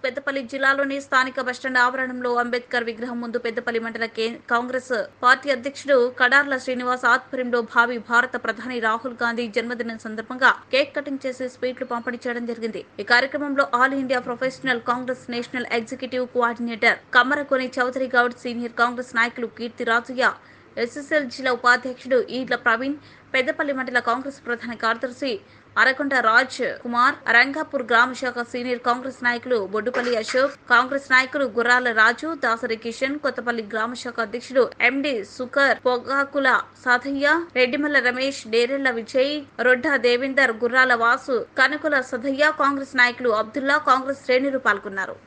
పెద్దపల్లి జిల్లాలోని స్థానిక బస్టాండ్ ఆవరణంలో అంబేద్కర్ విగ్రహం ముందు పెద్దపల్లి మండల కాంగ్రెస్ పార్టీ అధ్యక్షుడు కడార్ల శ్రీనివాస్ ఆధ్వర్యంలో భావి భారత ప్రధాని రాహుల్ గాంధీ జన్మదినం సందర్భంగా కేక్ కటింగ్ చేసి స్వీట్లు పంపిణీ చేయడం జరిగింది. ఈ కార్యక్రమంలో all India professional Congress national executive coordinator Kammarakoni Chaudhary Goud, senior Congress నాయకులు కీర్తి రాజయ్య, ఎస్ఎస్ఎల్ జిల్లా ఉపాధ్యక్షుడు ఈడ్ల ప్రవీణ్, పెద్దపల్లి మండల కాంగ్రెస్ ప్రధాన కార్యదర్శి అరకొండ రాజ్ కుమార్, రంగాపూర్ గ్రామ శాఖ సీనియర్ కాంగ్రెస్ నాయకులు బొడ్డుపల్లి అశోక్, కాంగ్రెస్ నాయకులు గుర్రాల రాజు, దాసరి కిషన్, కొత్తపల్లి గ్రామ శాఖ అధ్యక్షుడు ఎండి సుకర్, పొగాకుల సాధయ్య, రెడ్డిమల్ల రమేష్, డేరెళ్ల విజయ్, రొడ్డ దేవేందర్, గుర్రాల వాసు, కనుకుల సదయ్య, కాంగ్రెస్ నాయకులు అబ్దుల్లా, కాంగ్రెస్ శ్రేణులు పాల్గొన్నారు.